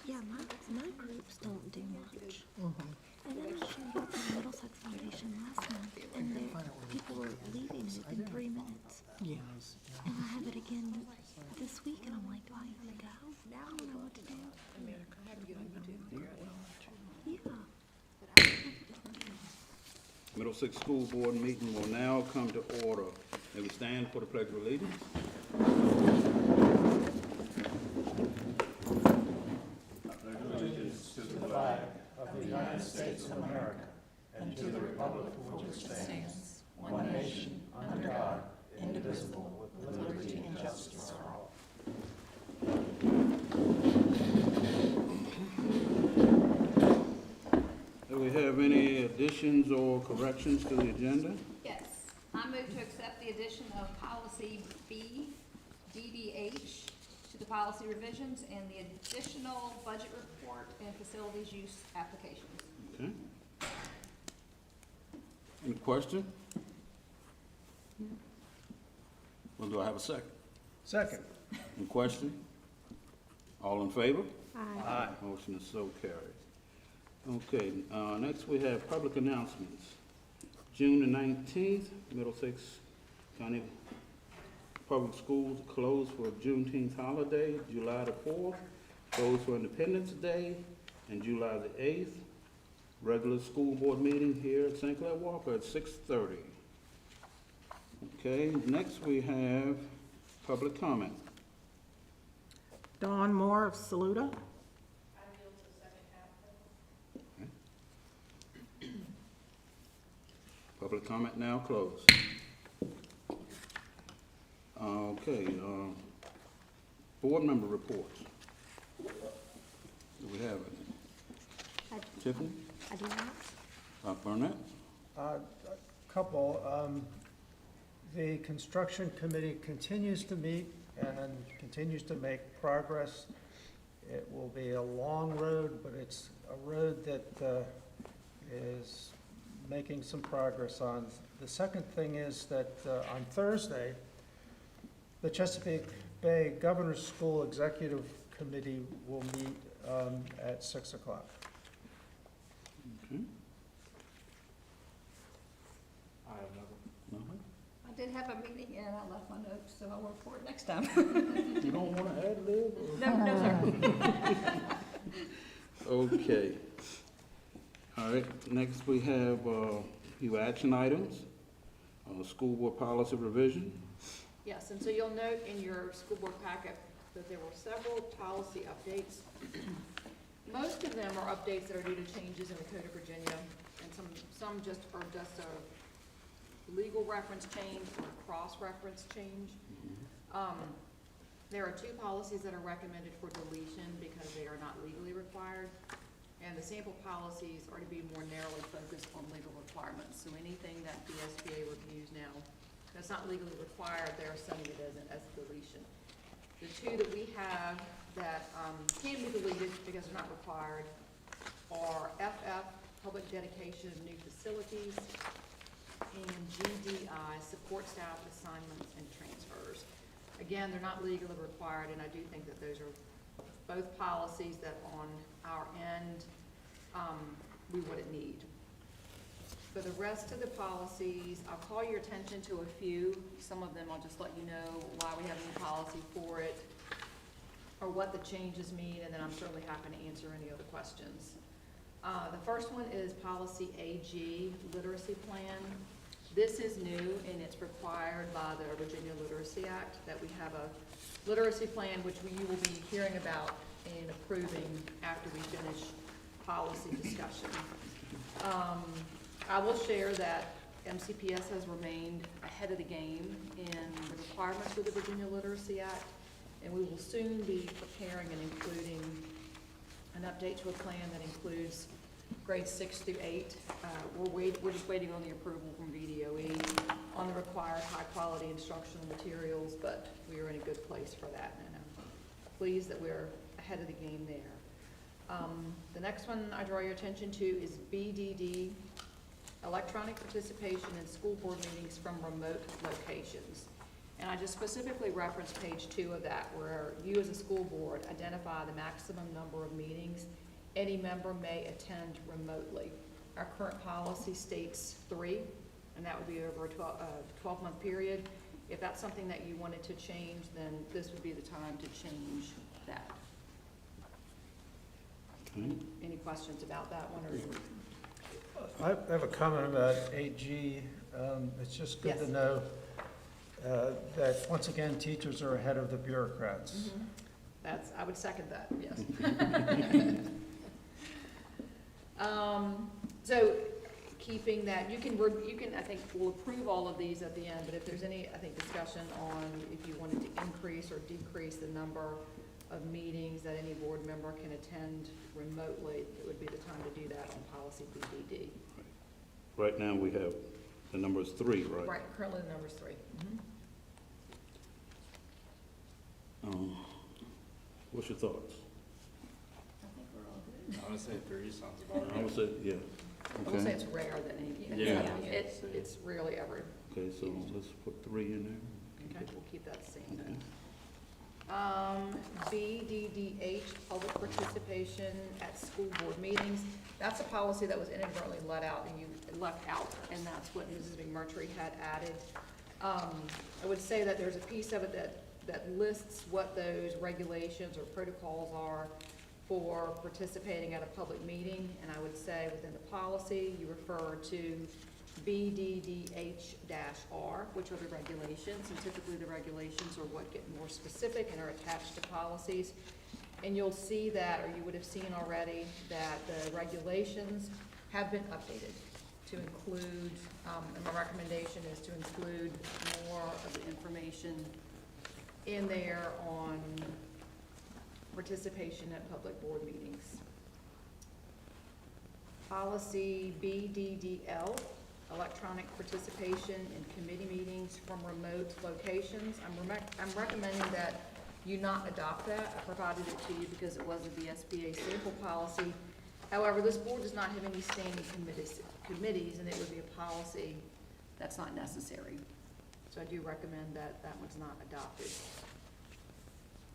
Yeah, my groups don't do much. And then I showed up at Middlesex Foundation last month, and people were leaving within 3 minutes. Yeah. And I have it again this week, and I'm like, do I even go? I don't know what to do. Yeah. Middlesex School Board meeting will now come to order. May we stand for the Pledge of Allegiance? Do we have any additions or corrections to the agenda? Yes, I move to accept the addition of policy B, DBH, to the policy revisions and the additional budget report and facilities use applications. Okay. Any question? Well, do I have a second? Second. Any question? All in favor? Aye. Motion is so carried. Okay, next we have public announcements. June the 19th, Middlesex County Public Schools closed for Juneteenth holiday. July the 4th, closed for Independence Day, and July the 8th, regular school board meeting here at St. Clair Walker at 6:30. Okay, next we have public comment. Dawn Moore of Saluda. Public comment now closed. Okay, board member reports. Do we have any? Tiffany? I do not. Burnett? A couple. The construction committee continues to meet and continues to make progress. It will be a long road, but it's a road that is making some progress on. The second thing is that on Thursday, the Chesapeake Bay Governor's School Executive Committee will meet at 6 o'clock. Okay. Nothing? I did have a meeting and I left my notes, so I'll report next time. You don't want to ad lib? No, sir. Okay. All right, next we have a few action items. School board policy revision. Yes, and so you'll note in your school board packet that there were several policy updates. Most of them are updates that are due to changes in the Code of Virginia, and some just are just a legal reference change or a cross-reference change. There are two policies that are recommended for deletion because they are not legally required, and the sample policies are to be more narrowly focused on legal requirements. So anything that the SBA reviews now that's not legally required, they're sending it as a deletion. The two that we have that can be deleted because they're not required are FF, public dedication of new facilities, and GDI, support staff assignments and transfers. Again, they're not legally required, and I do think that those are both policies that on our end we wouldn't need. For the rest of the policies, I'll call your attention to a few. Some of them I'll just let you know why we have a new policy for it or what the changes mean, and then I'm certainly happy to answer any other questions. The first one is policy AG, literacy plan. This is new and it's required by the Virginia Literacy Act that we have a literacy plan which you will be hearing about and approving after we finish policy discussion. I will share that MCPS has remained ahead of the game in the requirements of the Virginia Literacy Act, and we will soon be preparing and including an update to a plan that includes grades 6 through 8. We're just waiting on the approval from VDOE on the required high-quality instructional materials, but we are in a good place for that, and I'm pleased that we're ahead of the game there. The next one I draw your attention to is BDD, electronic participation in school board meetings from remote locations. And I just specifically referenced page 2 of that, where you as a school board identify the maximum number of meetings any member may attend remotely. Our current policy states 3, and that would be over a 12-month period. If that's something that you wanted to change, then this would be the time to change that. Okay. Any questions about that one, or? I have a comment about 8G. It's just good to Yes. know that, once again, teachers are ahead of the bureaucrats. That's, I would second that, yes. So, keeping that, you can, I think, we'll approve all of these at the end, but if there's any, I think, discussion on if you wanted to increase or decrease the number of meetings that any board member can attend remotely, it would be the time to do that on policy BDD. Right now, we have, the number is 3, right? Right, currently the number's 3. What's your thoughts? I think we're all good. I would say 3 sounds about I would say, yeah. I will say Okay, it's rare that any, Yeah. it's rarely ever. okay, so let's put 3 in there. Okay, we'll keep that the same Okay. then. BDDH, public participation at school board meetings. That's a policy that was inadvertently left out, and that's what Mrs. McMurtry had added. I would say that there's a piece of it that lists what those regulations or protocols are for participating at a public meeting, and I would say within the policy, you refer to BDDH-R, which are the regulations, and typically the regulations are what get more specific and are attached to policies. And you'll see that, or you would have seen already, that the regulations have been updated to include, and my recommendation is to include more of the information in there on participation at public board meetings. Policy BDDL, electronic participation in committee meetings from remote locations. I'm recommending that you not adopt that. I provided it to you because it was a VSBA sample policy. However, this board does not have any standing committees, and it would be a policy that's not necessary. So I do recommend that that one's not adopted.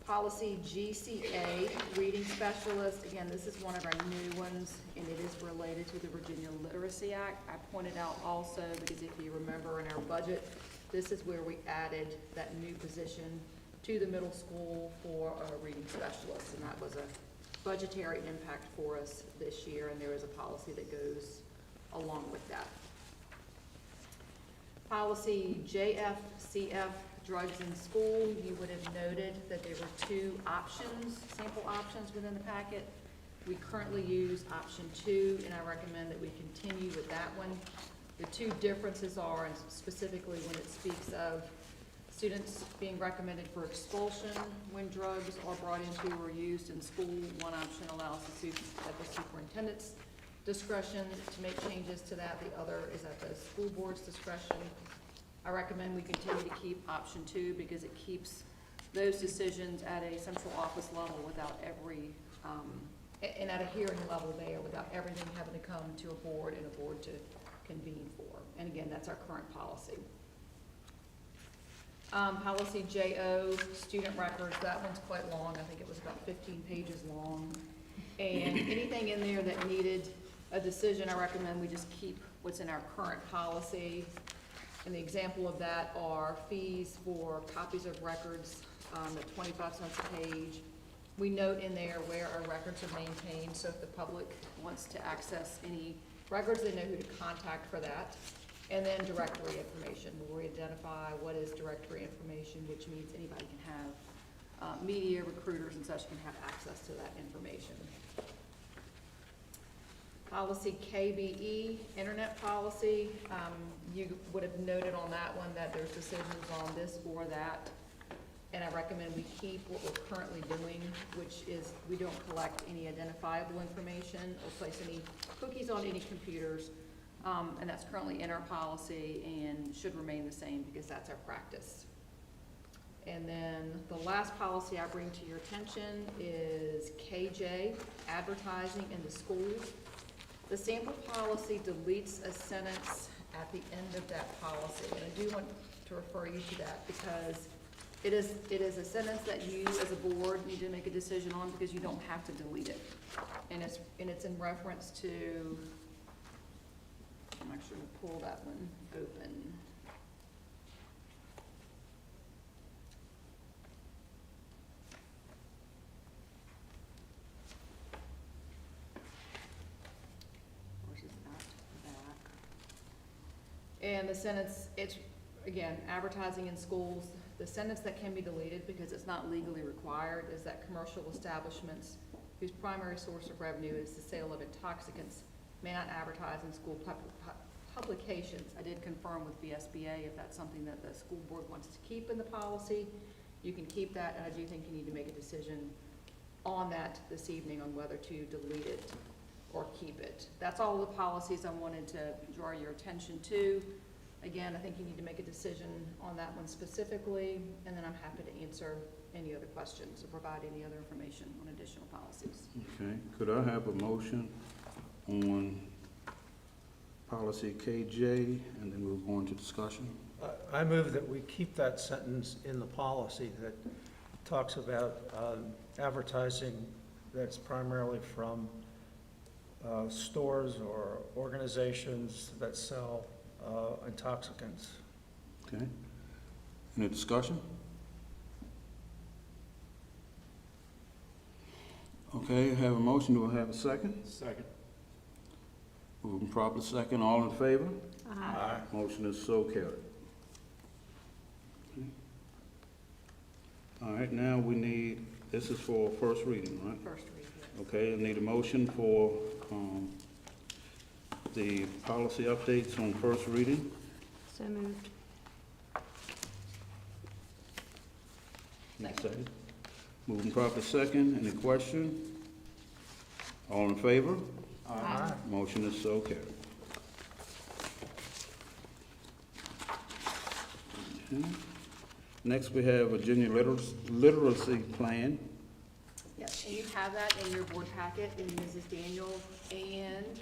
Policy GCA, reading specialist. Again, this is one of our new ones, and it is related to the Virginia Literacy Act. I pointed out also, because if you remember in our budget, this is where we added that new position to the middle school for a reading specialist, and that was a budgetary impact for us this year, and there is a policy that goes along with that. Policy JFCF, drugs in school. You would have noted that there were 2 options, sample options within the packet. We currently use option 2, and I recommend that we continue with that one. The 2 differences are, and specifically when it speaks of students being recommended for expulsion when drugs are brought into or used in school, one option allows the students at the superintendent's discretion to make changes to that. The other is at the school board's discretion. I recommend we continue to keep option 2 because it keeps those decisions at a central office level without every, and at a hearing level there, without everything having to come to a board and a board to convene for. And again, that's our current policy. Policy JO, student records, that one's quite long. I think it was about 15 pages long. And anything in there that needed a decision, I recommend we just keep what's in our current policy. And the example of that are fees for copies of records at 25 cents a page. We note in there where our records are maintained, so if the public wants to access any records, they know who to contact for that. And then directory information, where we identify what is directory information, which means anybody can have, media, recruiters and such can have access to that information. Policy KBE, internet policy. You would have noted on that one that there's decisions on this or that. And I recommend we keep what we're currently doing, which is we don't collect any identifiable information or place any cookies on any computers. And that's currently in our policy and should remain the same because that's our practice. And then the last policy I bring to your attention is KJ, advertising in the schools. The sample policy deletes a sentence at the end of that policy. And I do want to to refer you to that, because it is a sentence that you as a board need to make a decision on, because you don't have to delete it. And it's in reference to, I'm actually gonna pull that one open. Which is not back. And the sentence, it's, again, advertising in schools, the sentence that can be deleted because it's not legally required is that commercial establishments whose primary source of revenue is the sale of intoxicants may not advertise in school publications. I did confirm with VSBA if that's something that the school board wants to keep in the policy, you can keep that, and I do think you need to make a decision on that this evening on whether to delete it or keep it. That's all the policies I wanted to draw your attention to. Again, I think you need to make a decision on that one specifically, and then I'm happy to answer any other questions or provide any other information on additional policies. Okay, could I have a motion on policy KJ, and then we'll go into discussion? I move that we keep that sentence in the policy that talks about advertising that's primarily from stores or organizations that sell intoxicants. Okay, any discussion? Okay, I have a motion, do I have a second? Second. Moving properly second, all in favor? Aye. Motion is so carried. Okay. All right, now we need, this is for first reading, right? First read, yes. Okay, I need a motion for the policy updates on first reading. So moved. Need a second? Moving properly second, any question? All in favor? Aye. Motion is so carried. Okay. Next, we have a junior literacy plan. Yes, and you have that in your board packet, and Mrs. Daniel and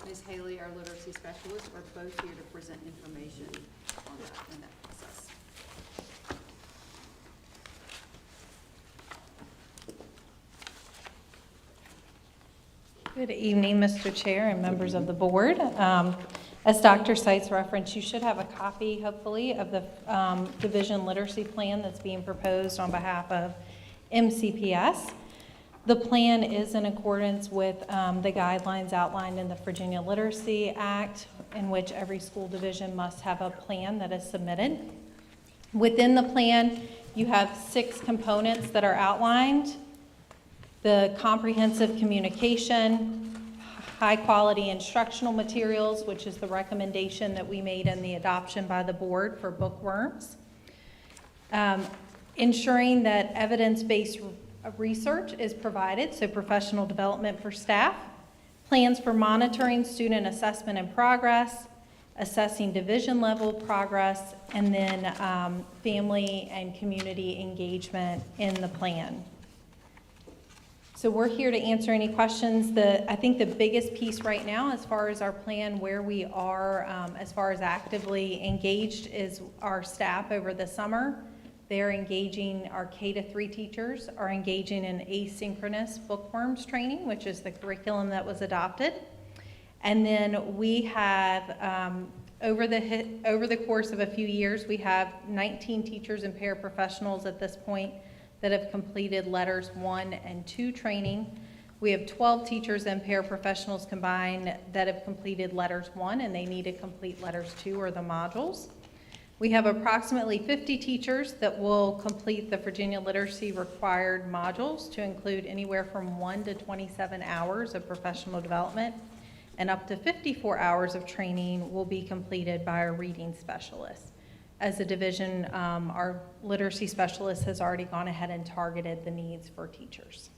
Ms. Haley, our literacy specialist, are both here to present information on that, in that process. Good evening, Mr. Chair and members of the board. As Dr. Seitz referenced, you should have a copy, hopefully, of the division literacy plan that's being proposed on behalf of MCPS. The plan is in accordance with the guidelines outlined in the Virginia Literacy Act, in which every school division must have a plan that is submitted. Within the plan, you have 6 components that are outlined: the comprehensive communication, high-quality instructional materials, which is the recommendation that we made in the adoption by the board for bookworms, ensuring that evidence-based research is provided, so professional development for staff, plans for monitoring student assessment and progress, assessing division-level progress, and then family and community engagement in the plan. So we're here to answer any questions. I think the biggest piece right now, as far as our plan, where we are as far as actively engaged, is our staff over the summer. They're engaging, our K-3 teachers are engaging in asynchronous bookworms training, which is the curriculum that was adopted. And then we have, over the course of a few years, we have 19 teachers and paraprofessionals at this point that have completed Letters 1 and 2 training. We have 12 teachers and paraprofessionals combined that have completed Letters 1, and they need to complete Letters 2 or the modules. We have approximately 50 teachers that will complete the Virginia Literacy required modules, to include anywhere from 1 to 27 hours of professional development, and up to 54 hours of training will be completed by our reading specialists. As a division, our literacy specialist has already gone ahead and targeted the needs for teachers.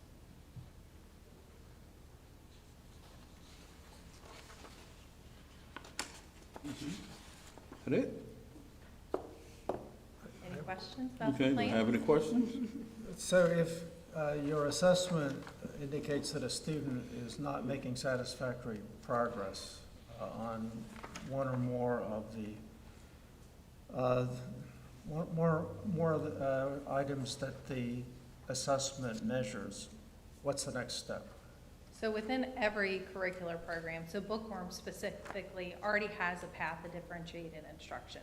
That it? Any questions about Okay, the do you plan? have any questions? So if your assessment indicates that a student is not making satisfactory progress on one or more of the More of the items that the assessment measures. What's the next step? So within every curricular program, so Bookworm specifically already has a path of differentiated instruction.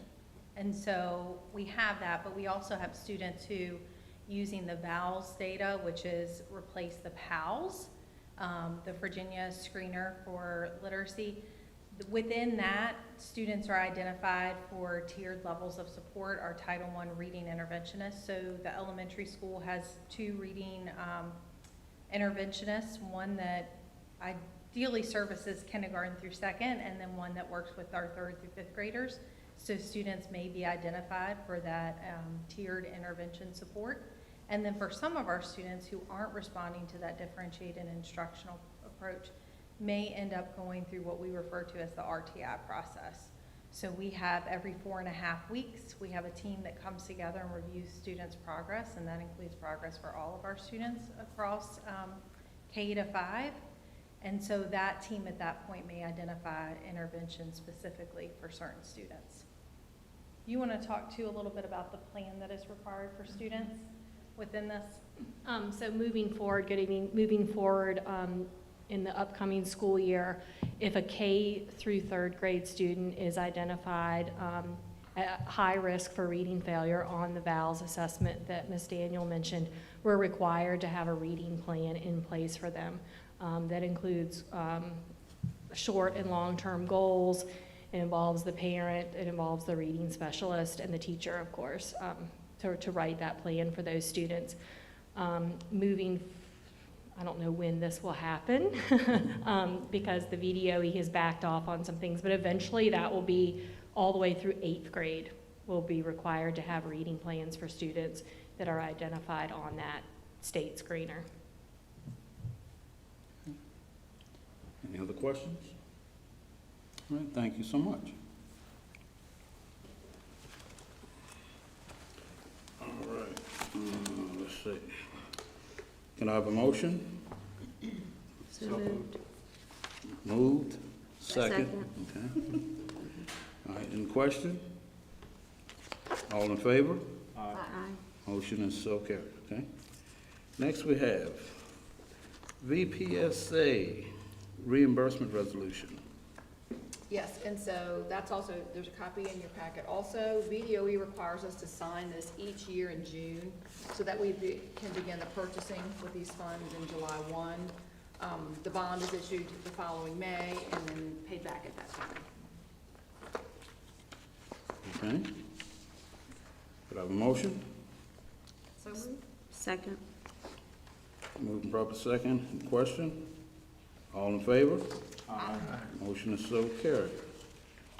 And so we have that, but we also have students who, using the VALS data, which is replace the PALS, the Virginia Screener for Literacy. Within that, students are identified for tiered levels of support, our Title I reading interventionists. So the elementary school has 2 reading interventionists, one that ideally services kindergarten through 2nd, and then one that works with our 3rd through 5th graders. So students may be identified for that tiered intervention support. And then for some of our students who aren't responding to that differentiated instructional approach, may end up going through what we refer to as the RTI process. So we have every 4.5 weeks, we have a team that comes together and reviews students' progress, and that includes progress for all of our students across K to 5. And so that team at that point may identify intervention specifically for certain students. You want to talk to a little bit about the plan that is required for students within this? So moving forward, in the upcoming school year, if a K through 3rd grade student is identified at high risk for reading failure on the VALS assessment that Ms. Daniel mentioned, we're required to have a reading plan in place for them. That includes short and long-term goals. It involves the parent, it involves the reading specialist, and the teacher, of course, to write that plan for those students. I don't know when this will happen because the VDOE has backed off on some things, but eventually that will be all the way through 8th grade. We'll be required to have reading plans for students that are identified on that state screener. Any other questions? All right, thank you so much. All right, let's see. Can I have a motion? So moved. Moved? Second? Second. Okay. All right, any question? All in favor? Aye. Motion is so carried, okay? Next we have VPSA reimbursement resolution. Yes, and so that's also, there's a copy in your packet also. VDOE requires us to sign this each year in June so that we can begin the purchasing with these funds in July 1. The bond is issued the following May and then paid back at that time. Okay? Could I have a motion? So moved. Second. Moving proper second. Any question? All in favor? Motion is so carried.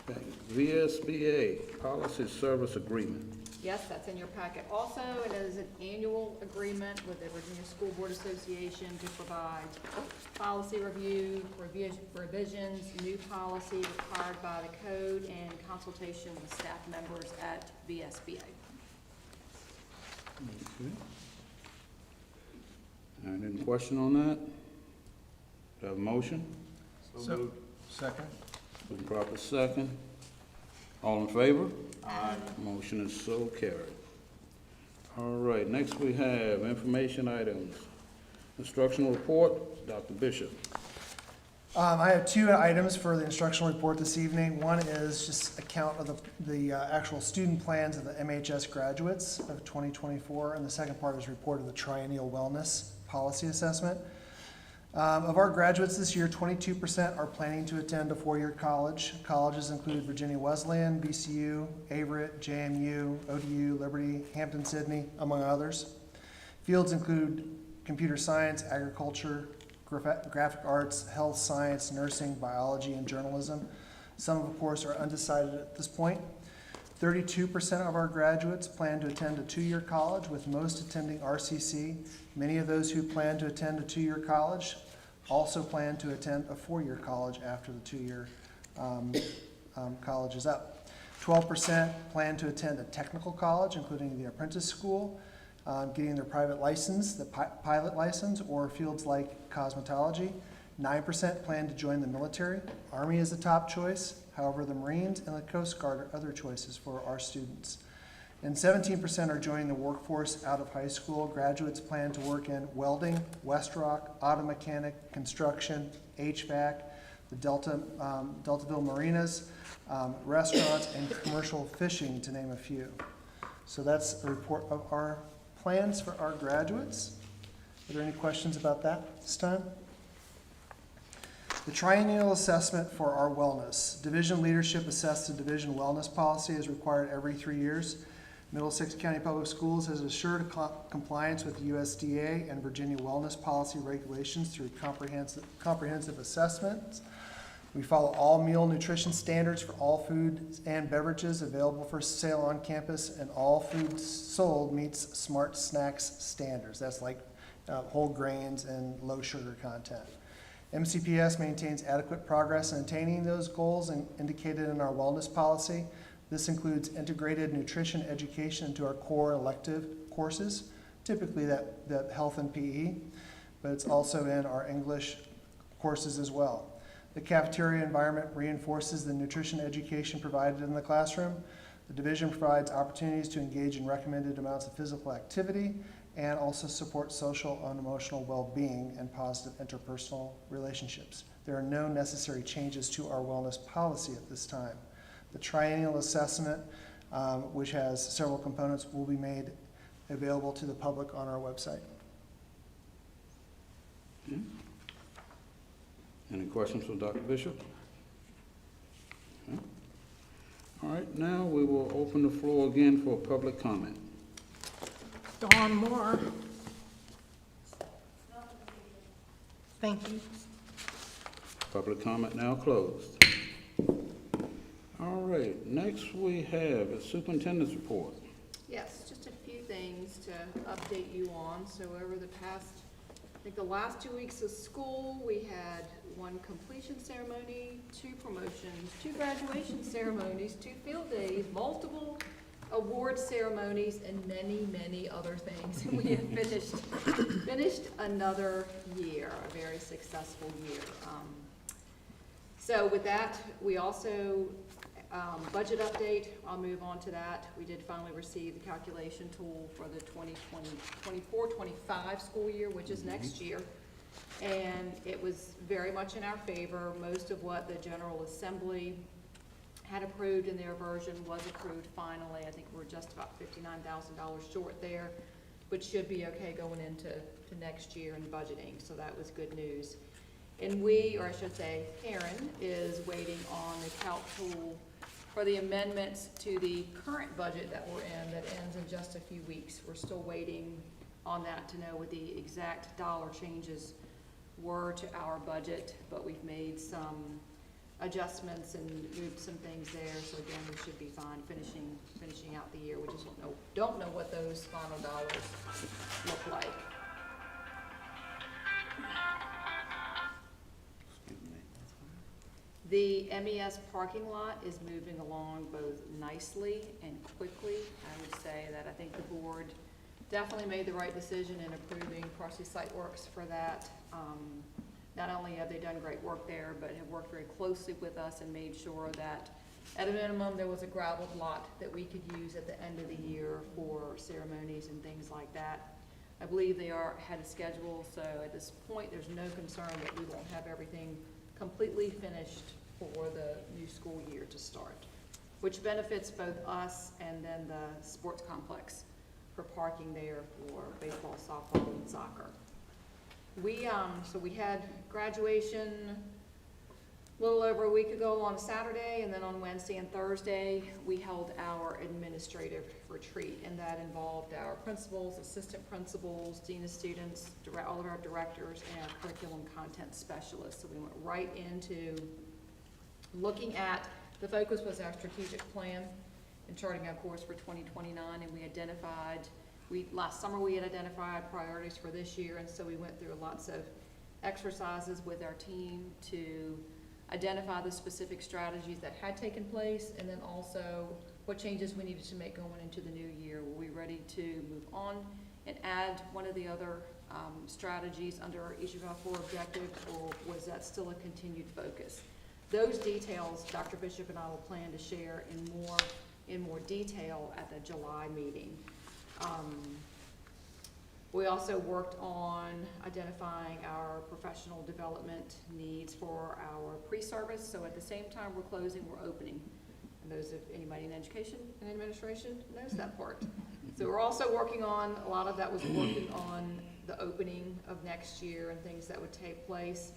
Okay. VSBA Policy Service Agreement. Yes, that's in your packet. Also, it is an annual agreement with the Virginia School Board Association to provide policy review, revisions, new policy required by the code, and consultation with staff members at VSBA. Okay. All right, any question on that? Do I have a motion? So, second? Moving proper second. All in favor? Aye. Motion is so carried. All right, next we have information items. Instructional report, Dr. Bishop. I have 2 items for the instructional report this evening. One is just a count of the actual student plans of the MHS graduates of 2024, and the second part is report of the triennial wellness policy assessment. Of our graduates this year, 22% are planning to attend a 4-year college. Colleges include Virginia Wesleyan, VCU, Averett, JMU, ODU, Liberty, Hampton-Sydney, among others. Fields include computer science, agriculture, graphic arts, health science, nursing, biology, and journalism. Some, of course, are undecided at this point. 32% of our graduates plan to attend a 2-year college, with most attending RCC. Many of those who plan to attend a 2-year college also plan to attend a 4-year college after the 2-year college is up. 12% plan to attend a technical college, including the apprentice school, getting their private license, the pilot license, or fields like cosmetology. 9% plan to join the military. Army is the top choice. However, the Marines and the Coast Guard are other choices for our students. And 17% are joining the workforce out of high school. Graduates plan to work in welding, Westrock, auto mechanic, construction, HVAC, the Deltaville Marinas, restaurants, and commercial fishing, to name a few. So that's a report of our plans for our graduates. Are there any questions about that this time? The triennial assessment for our wellness. Division leadership assess the division wellness policy as required every 3 years. Middlesex County Public Schools has assured compliance with USDA and Virginia wellness policy regulations through comprehensive assessments. We follow all meal nutrition standards for all foods and beverages available for sale on campus, and all food sold meets Smart Snacks standards. That's like whole grains and low sugar content. MCPS maintains adequate progress in attaining those goals indicated in our wellness policy. This includes integrated nutrition education into our core elective courses, typically that health and PE, but it's also in our English courses as well. The cafeteria environment reinforces the nutrition education provided in the classroom. The division provides opportunities to engage in recommended amounts of physical activity and also support social and emotional well-being and positive interpersonal relationships. There are no necessary changes to our wellness policy at this time. The triennial assessment, which has several components, will be made available to the public on our website. Okay. Any questions for Dr. Bishop? Okay. All right, now we will open the floor again for public comment. Dawn Moore. Thank you. Public comment now closed. All right, next we have a superintendent's report. Yes, just a few things to update you on. So over the past, I think the last 2 weeks of school, we had 1 completion ceremony, 2 promotions, 2 graduation ceremonies, 2 field days, multiple award ceremonies, and many, many other things. And we have finished another year, a very successful year. So with that, we also, budget update, I'll move on to that. We did finally receive the calculation tool for the 2024-25 school year, which is next year. And it was very much in our favor. Most of what the General Assembly had approved in their version was approved finally. I think we're just about $59,000 short there, which should be okay going into next year in budgeting, so that was good news. And we, or I should say Karen, is waiting on the calc tool for the amendments to the current budget that we're in that ends in just a few weeks. We're still waiting on that to know what the exact dollar changes were to our budget, but we've made some adjustments and moved some things there. So again, we should be fine finishing out the year. We just don't know what those final dollars look like. The MES parking lot is moving along both nicely and quickly. I would say that I think the board definitely made the right decision in approving Parsley Site Works for that. Not only have they done great work there, but have worked very closely with us and made sure that at a minimum there was a gravel lot that we could use at the end of the year for ceremonies and things like that. I believe they are ahead of schedule, so at this point there's no concern that we won't have everything completely finished for the new school year to start, which benefits both us and then the sports complex for parking there for baseball, softball, and soccer. So we had graduation a little over a week ago on Saturday, and then on Wednesday and Thursday, we held our administrative retreat, and that involved our principals, assistant principals, dean of students, all of our directors, and our curriculum content specialists. So we went right into looking at, the focus was our strategic plan and charting our course for 2029, and we identified, last summer we had identified priorities for this year, and so we went through lots of exercises with our team to identify the specific strategies that had taken place, and then also what changes we needed to make going into the new year. Were we ready to move on and add one of the other strategies under each of our 4 objectives, or was that still a continued focus? Those details, Dr. Bishop and I will plan to share in more detail at the July meeting. We also worked on identifying our professional development needs for our pre-service. So at the same time we're closing, we're opening. And those of anybody in education and administration knows that part. So we're also working on, a lot of that was working on the opening of next year and things that would take place.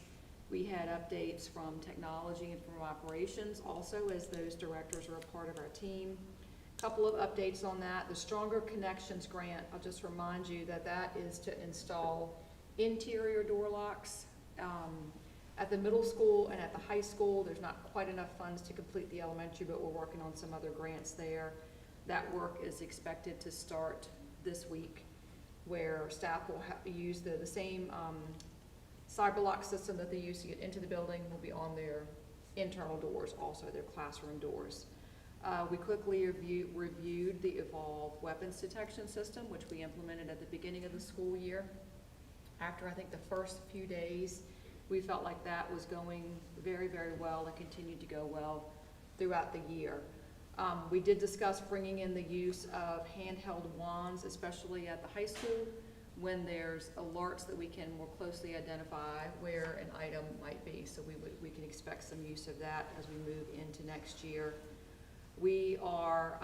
We had updates from technology and from operations also, as those directors are a part of our team. Couple of updates on that. The Stronger Connections grant, I'll just remind you that that is to install interior door locks. At the middle school and at the high school, there's not quite enough funds to complete the elementary, but we're working on some other grants there. That work is expected to start this week, where staff will use the same cyber lock system that they use to get into the building will be on their internal doors, also their classroom doors. We quickly reviewed the Evolve weapons detection system, which we implemented at the beginning of the school year. After I think the first few days, we felt like that was going very, very well and continued to go well throughout the year. We did discuss bringing in the use of handheld wands, especially at the high school, when there's alerts that we can more closely identify where an item might be. So we can expect some use of that as we move into next year. We are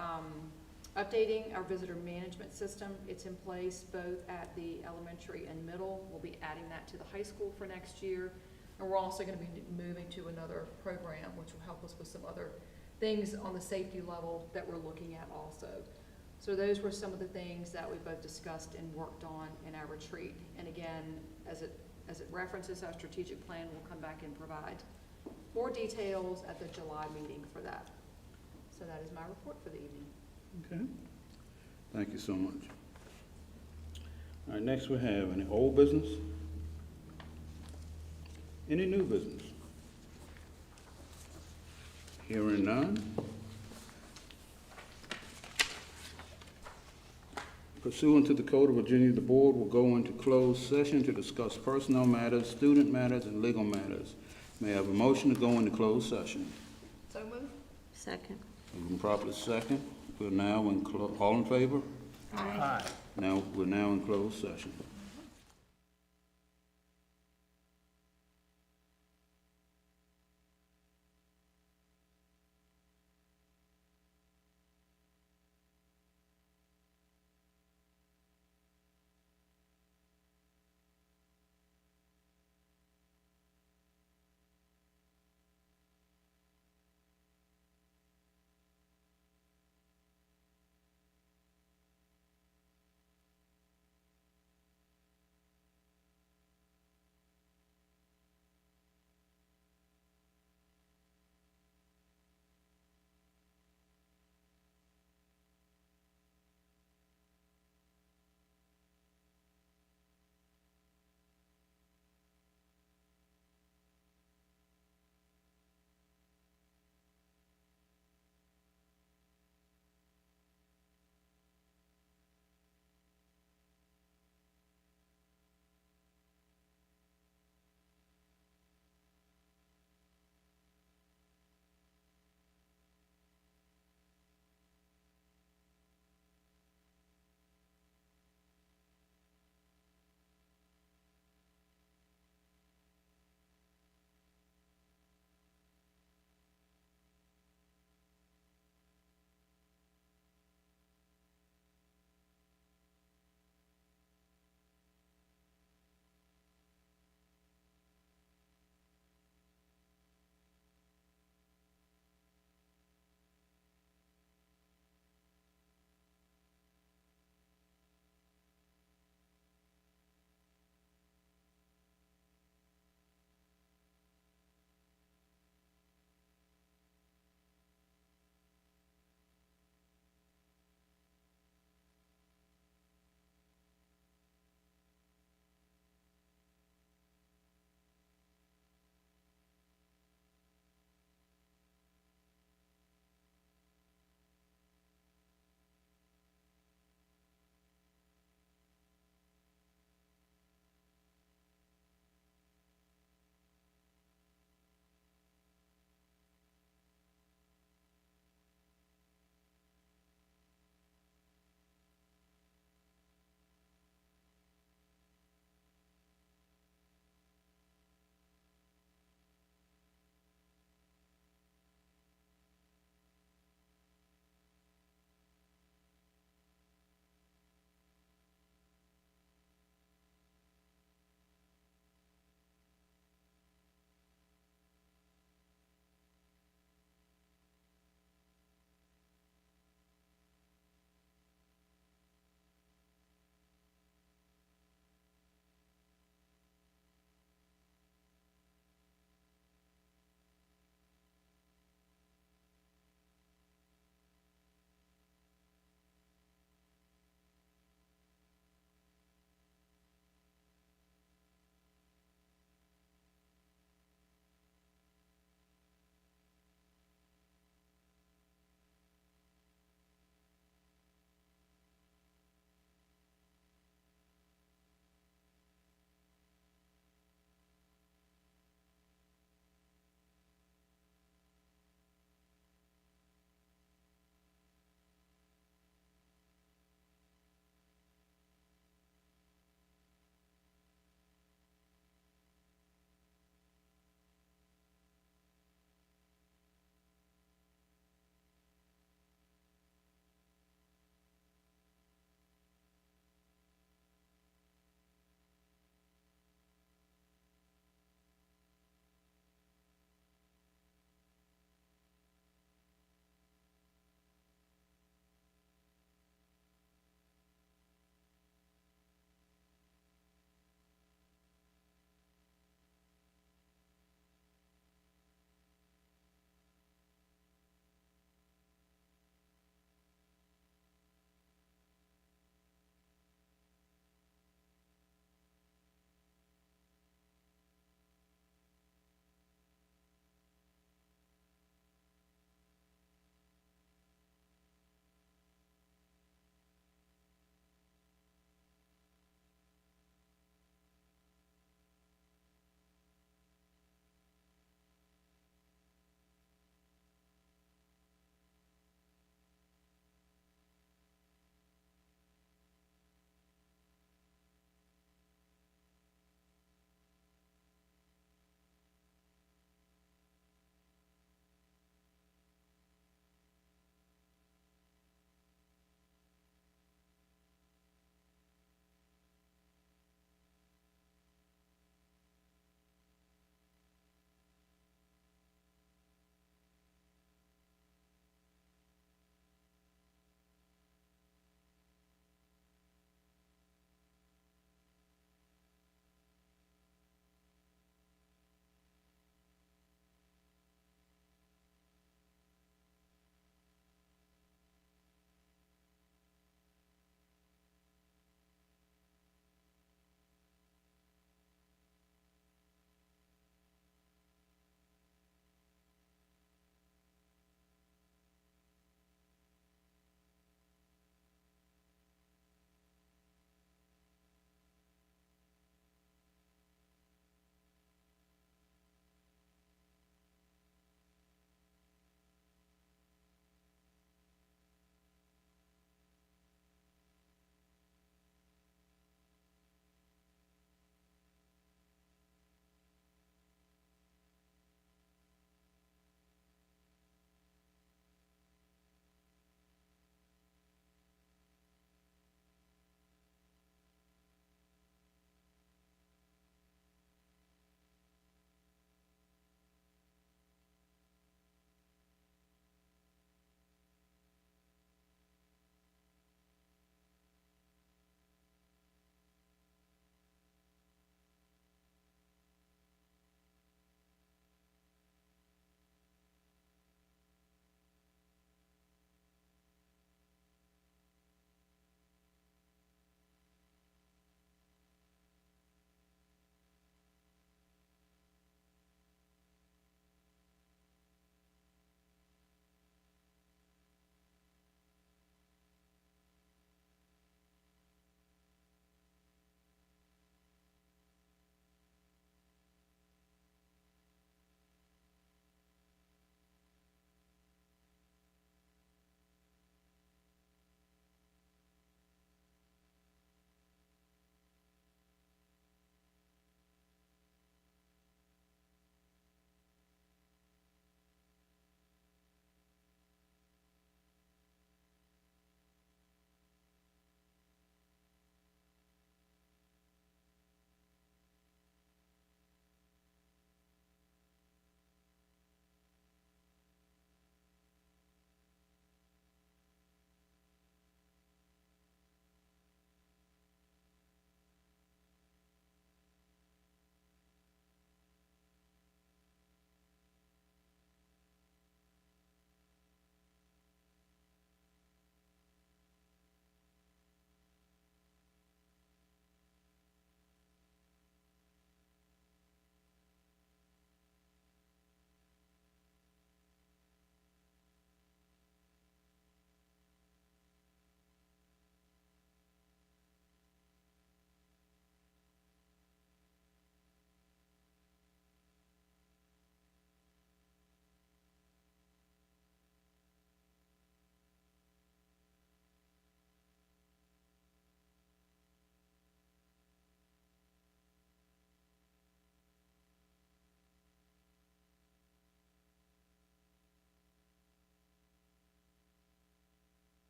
updating our visitor management system. It's in place both at the elementary and middle. We'll be adding that to the high school for next year. And we're also going to be moving to another program, which will help us with some other things on the safety level that we're looking at also. So those were some of the things that we both discussed and worked on in our retreat. And again, as it references our strategic plan, we'll come back and provide more details at the July meeting for that. So that is my report for the evening. Okay. Thank you so much. All right, next we have any old business? Any new business? Hearing none. Pursuant to the Code of Virginia, the board will go into closed session to discuss personnel matters, student matters, and legal matters. May I have a motion to go into closed session? So moved. Second. Moving properly second. We're now in all in favor? Aye. We're now in closed session.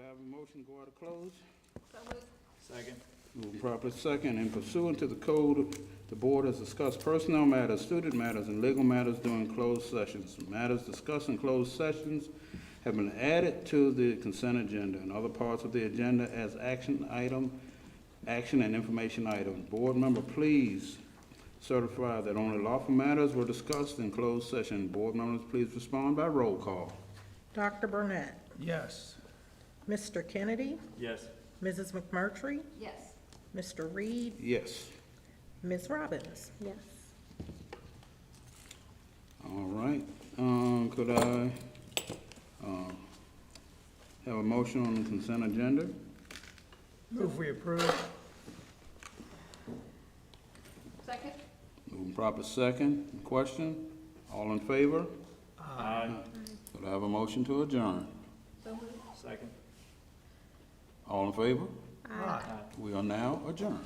I have a motion to go out of close? So moved. Second. Moving properly second, in pursuant to the code, the board has discussed personnel matters, student matters, and legal matters during closed sessions. Matters discussed in closed sessions have been added to the consent agenda and other parts of the agenda as action and information items. Board member, please certify that only lawful matters were discussed in closed session. Board members, please respond by roll call. Dr. Burnett, Yes. Mr. Kennedy, Yes. Mrs. McMurtry, Yes. Mr. Reed, Yes. Ms. Robbins. Yes. All right, could I, have a motion on the consent agenda? Move we approve. Second? Moving proper second. Question? All in favor? Aye. Could I have a motion to adjourn? So moved. Second. All in favor? Aye. We are now adjourned.